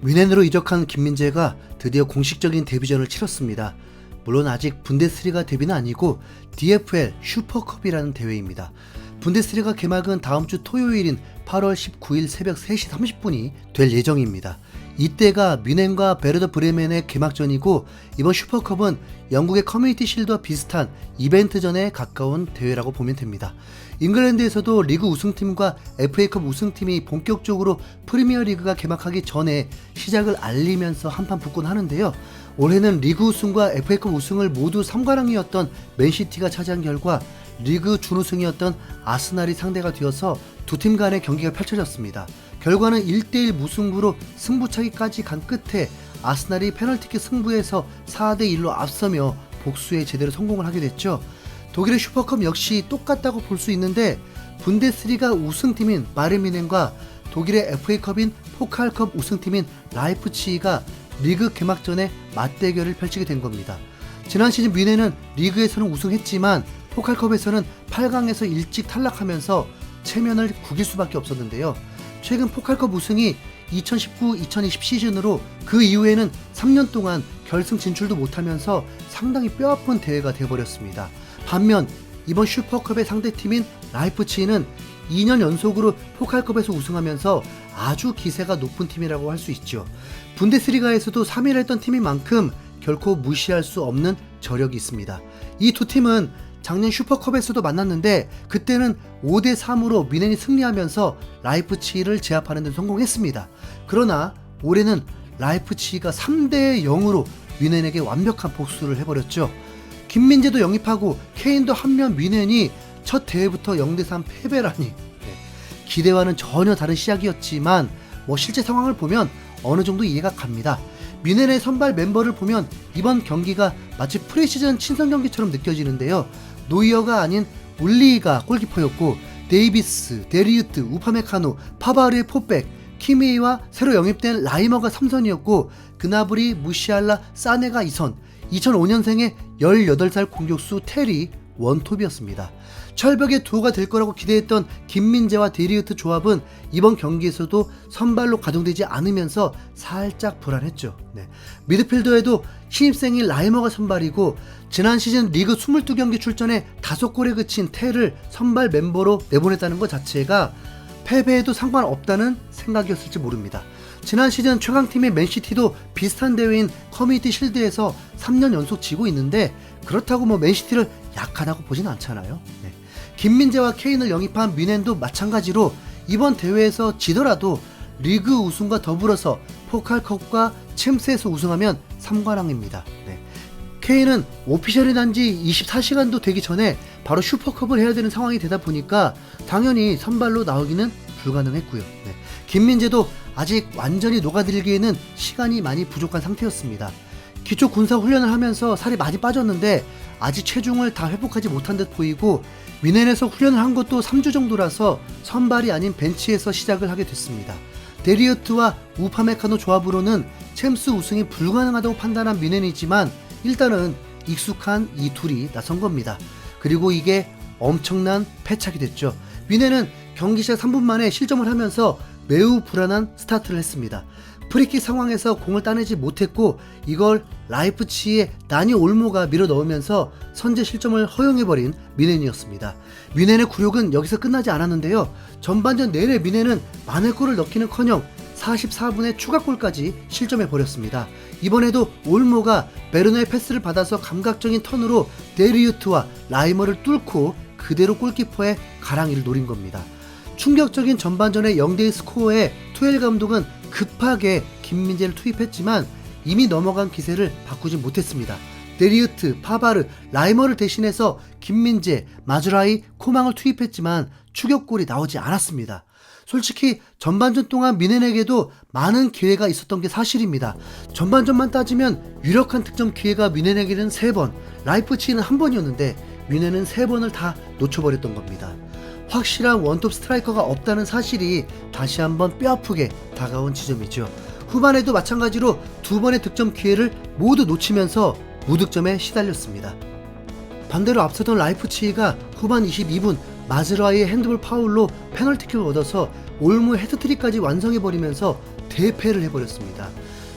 뮌헨으로 이적한 김민재가 드디어 공식적인 데뷔전을 치렀습니다. 물론 아직 분데스리가 데뷔는 아니고 DFL 슈퍼컵이라는 대회입니다. 분데스리가 개막은 다음 주 토요일인 8월 19일 새벽 3시 30분이 될 예정입니다. 이때가 뮌헨과 베르더 브레멘의 개막전이고, 이번 슈퍼컵은 영국의 커뮤니티 실드와 비슷한 이벤트전에 가까운 대회라고 보면 됩니다. 잉글랜드에서도 리그 우승팀과 FA컵 우승팀이 본격적으로 프리미어리그가 개막하기 전에 시작을 알리면서 한판 붙곤 하는데요. 올해는 리그 우승과 FA컵 우승을 모두 3관왕이었던 맨시티가 차지한 결과 리그 준우승이었던 아스날이 상대가 되어서 두 팀 간의 경기가 펼쳐졌습니다. 결과는 1대1 무승부로 승부차기까지 간 끝에 아스날이 페널티킥 승부에서 4대1로 앞서며 복수에 제대로 성공을 하게 됐죠. 독일의 슈퍼컵 역시 똑같다고 볼 수 있는데, 분데스리가 우승팀인 바이에른 뮌헨과 독일의 FA컵인 포칼컵 우승팀인 라이프치히가 리그 개막전에 맞대결을 펼치게 된 겁니다. 지난 시즌 뮌헨은 리그에서는 우승했지만 포칼컵에서는 8강에서 일찍 탈락하면서 체면을 구길 수밖에 없었는데요. 최근 포칼컵 우승이 2019-2020 시즌으로 그 이후에는 3년 동안 결승 진출도 못하면서 상당히 뼈아픈 대회가 되어버렸습니다. 반면 이번 슈퍼컵의 상대팀인 라이프치히는 2년 연속으로 포칼컵에서 우승하면서 아주 기세가 높은 팀이라고 할 수 있죠. 분데스리가에서도 3위를 했던 팀인 만큼 결코 무시할 수 없는 저력이 있습니다. 이 두 팀은 작년 슈퍼컵에서도 만났는데 그때는 5대3으로 뮌헨이 승리하면서 라이프치히를 제압하는 데 성공했습니다. 그러나 올해는 라이프치히가 3대0으로 뮌헨에게 완벽한 복수를 해버렸죠. 김민재도 영입하고 케인도 합류한 뮌헨이 첫 대회부터 0대3 패배라니, 기대와는 전혀 다른 시작이었지만 실제 상황을 보면 어느 정도 이해가 갑니다. 뮌헨의 선발 멤버를 보면 이번 경기가 마치 프리시즌 친선 경기처럼 느껴지는데요. 노이어가 아닌 울리가 골키퍼였고, 데이비스, 데리유트, 우파메카노, 파바르의 포백, 키미와 새로 영입된 라이머가 3선이었고, 그나브리, 무시알라, 사네가 2선, 2005년생의 18살 공격수 테리 원톱이었습니다. 철벽의 두호가 될 거라고 기대했던 김민재와 데리유트 조합은 이번 경기에서도 선발로 가동되지 않으면서 살짝 불안했죠. 미드필더에도 신입생인 라이머가 선발이고, 지난 시즌 리그 22경기 출전에 5골에 그친 테를 선발 멤버로 내보냈다는 것 자체가 패배에도 상관없다는 생각이었을지 모릅니다. 지난 시즌 최강팀인 맨시티도 비슷한 대회인 커뮤니티 실드에서 3년 연속 지고 있는데, 그렇다고 맨시티를 약하다고 보진 않잖아요. 김민재와 케인을 영입한 뮌헨도 마찬가지로 이번 대회에서 지더라도 리그 우승과 더불어서 포칼컵과 챔스에서 우승하면 3관왕입니다. 케인은 오피셜이 난 지 24시간도 되기 전에 바로 슈퍼컵을 해야 되는 상황이 되다 보니까 당연히 선발로 나오기는 불가능했고요. 김민재도 아직 완전히 녹아들기에는 시간이 많이 부족한 상태였습니다. 기초 군사 훈련을 하면서 살이 많이 빠졌는데 아직 체중을 다 회복하지 못한 듯 보이고, 뮌헨에서 훈련을 한 것도 3주 정도라서 선발이 아닌 벤치에서 시작을 하게 됐습니다. 데리유트와 우파메카노 조합으로는 챔스 우승이 불가능하다고 판단한 뮌헨이지만 일단은 익숙한 이 둘이 나선 겁니다. 그리고 이게 엄청난 패착이 됐죠. 뮌헨은 경기 시작 3분 만에 실점을 하면서 매우 불안한 스타트를 했습니다. 프리킥 상황에서 공을 따내지 못했고, 이걸 라이프치히의 다니 올모가 밀어 넣으면서 선제 실점을 허용해버린 뮌헨이었습니다. 뮌헨의 굴욕은 여기서 끝나지 않았는데요. 전반전 내내 뮌헨은 만회 골을 넣기는커녕 44분에 추가골까지 실점해버렸습니다. 이번에도 올모가 베르너의 패스를 받아서 감각적인 턴으로 데리유트와 라이머를 뚫고 그대로 골키퍼의 가랑이를 노린 겁니다. 충격적인 전반전의 0대2 스코어에 투엘 감독은 급하게 김민재를 투입했지만 이미 넘어간 기세를 바꾸지 못했습니다. 데리유트, 파바르, 라이머를 대신해서 김민재, 마즈라이, 코망을 투입했지만 추격골이 나오지 않았습니다. 솔직히 전반전 동안 뮌헨에게도 많은 기회가 있었던 게 사실입니다. 전반전만 따지면 유력한 득점 기회가 뮌헨에게는 3번, 라이프치히는 1번이었는데 뮌헨은 3번을 다 놓쳐버렸던 겁니다. 확실한 원톱 스트라이커가 없다는 사실이 다시 한번 뼈아프게 다가온 지점이죠. 후반에도 마찬가지로 2번의 득점 기회를 모두 놓치면서 무득점에 시달렸습니다. 반대로 앞서던 라이프치히가 후반 22분 마즈라이의 핸드볼 파울로 페널티킥을 얻어서 올무 헤드트릭까지 완성해버리면서 대패를 해버렸습니다.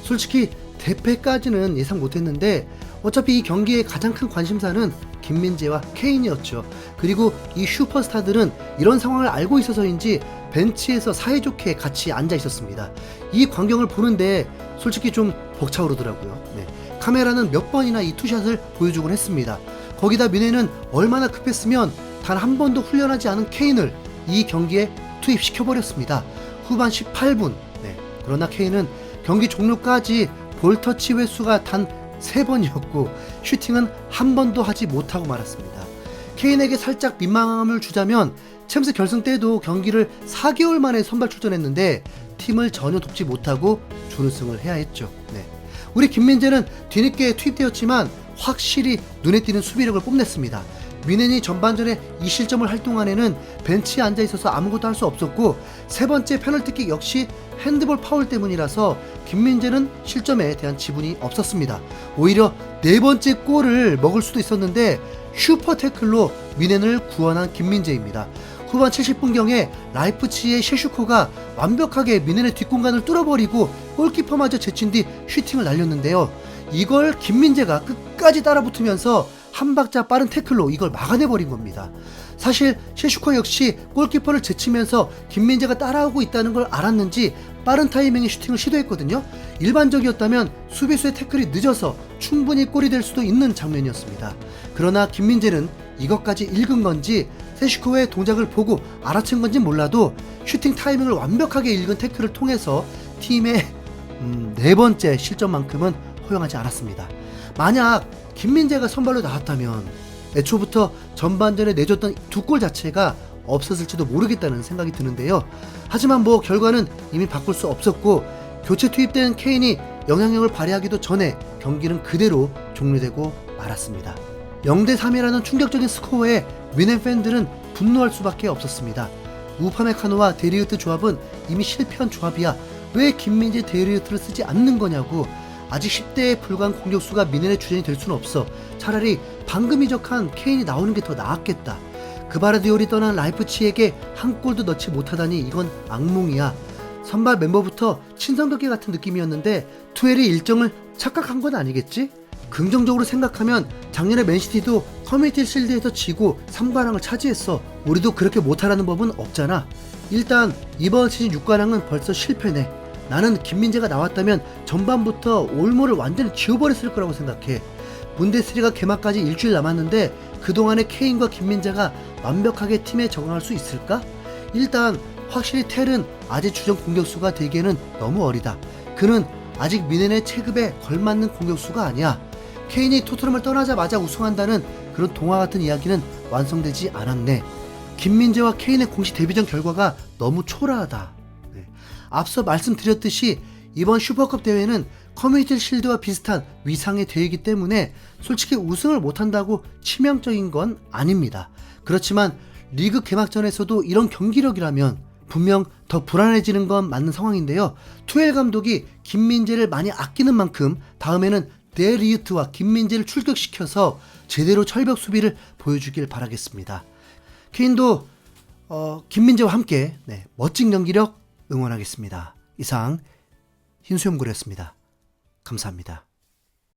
솔직히 대패까지는 예상 못했는데 어차피 이 경기의 가장 큰 관심사는 김민재와 케인이었죠. 그리고 이 슈퍼스타들은 이런 상황을 알고 있어서인지 벤치에서 사이좋게 같이 앉아 있었습니다. 이 광경을 보는데 솔직히 좀 벅차오르더라고요. 네. 카메라는 몇 번이나 이 투샷을 보여주곤 했습니다. 거기다 미네는 얼마나 급했으면 단 한 번도 훈련하지 않은 케인을 이 경기에 투입시켜버렸습니다. 후반 18분. 네. 그러나 케인은 경기 종료까지 볼터치 횟수가 단 3번이었고 슈팅은 한 번도 하지 못하고 말았습니다. 케인에게 살짝 민망함을 주자면 챔스 결승 때도 경기를 4개월 만에 선발 출전했는데 팀을 전혀 돕지 못하고 준우승을 해야 했죠. 네. 우리 김민재는 뒤늦게 투입되었지만 확실히 눈에 띄는 수비력을 뽐냈습니다. 미넨이 전반전에 이 실점을 할 동안에는 벤치에 앉아 있어서 아무것도 할 수 없었고 세 번째 페널티킥 역시 핸드볼 파울 때문이라서 김민재는 실점에 대한 지분이 없었습니다. 오히려 네 번째 골을 먹을 수도 있었는데 슈퍼 태클로 미넨을 구원한 김민재입니다. 후반 70분경에 라이프치히의 셰슈코가 완벽하게 미넨의 뒷공간을 뚫어버리고 골키퍼마저 제친 뒤 슈팅을 날렸는데요. 이걸 김민재가 끝까지 따라붙으면서 한 박자 빠른 태클로 이걸 막아내버린 겁니다. 사실 셰슈코 역시 골키퍼를 제치면서 김민재가 따라오고 있다는 걸 알았는지 빠른 타이밍에 슈팅을 시도했거든요. 일반적이었다면 수비수의 태클이 늦어서 충분히 골이 될 수도 있는 장면이었습니다. 그러나 김민재는 이것까지 읽은 건지 셰슈코의 동작을 보고 알아챈 건지 몰라도 슈팅 타이밍을 완벽하게 읽은 태클을 통해서 팀의 네 번째 실점만큼은 허용하지 않았습니다. 만약 김민재가 선발로 나왔다면 애초부터 전반전에 내줬던 두 골 자체가 없었을지도 모르겠다는 생각이 드는데요. 하지만 뭐 결과는 이미 바꿀 수 없었고 교체 투입된 케인이 영향력을 발휘하기도 전에 경기는 그대로 종료되고 말았습니다. 0대3이라는 충격적인 스코어에 미넨 팬들은 분노할 수밖에 없었습니다. 우파메카노와 데리우트 조합은 이미 실패한 조합이야. 왜 김민재 데리우트를 쓰지 않는 거냐고. 아직 10대에 불과한 공격수가 미넨의 주전이 될 수는 없어. 차라리 방금 이적한 케인이 나오는 게 더 나았겠다. 그바르디올이 떠난 라이프치히에게 한 골도 넣지 못하다니 이건 악몽이야. 선발 멤버부터 친선덕기 같은 느낌이었는데 투엘이 일정을 착각한 건 아니겠지? 긍정적으로 생각하면 작년에 맨시티도 커뮤니티 실드에서 지고 3관왕을 차지했어. 우리도 그렇게 못하라는 법은 없잖아. 일단 이번 시즌 6관왕은 벌써 실패네. 나는 김민재가 나왔다면 전반부터 올모를 완전히 지워버렸을 거라고 생각해. 분데스리가 개막까지 일주일 남았는데 그동안에 케인과 김민재가 완벽하게 팀에 적응할 수 있을까? 일단 확실히 텔은 아직 주전 공격수가 되기에는 너무 어리다. 그는 아직 미넨의 체급에 걸맞는 공격수가 아니야. 케인이 토트넘을 떠나자마자 우승한다는 그런 동화 같은 이야기는 완성되지 않았네. 김민재와 케인의 공식 데뷔전 결과가 너무 초라하다. 앞서 말씀드렸듯이 이번 슈퍼컵 대회는 커뮤니티 실드와 비슷한 위상의 대회이기 때문에 솔직히 우승을 못한다고 치명적인 건 아닙니다. 그렇지만 리그 개막전에서도 이런 경기력이라면 분명 더 불안해지는 건 맞는 상황인데요. 투엘 감독이 김민재를 많이 아끼는 만큼 다음에는 데리우트와 김민재를 출격시켜서 제대로 철벽 수비를 보여주길 바라겠습니다. 케인도 김민재와 함께 멋진 경기력 응원하겠습니다. 이상 흰수염고래였습니다. 감사합니다.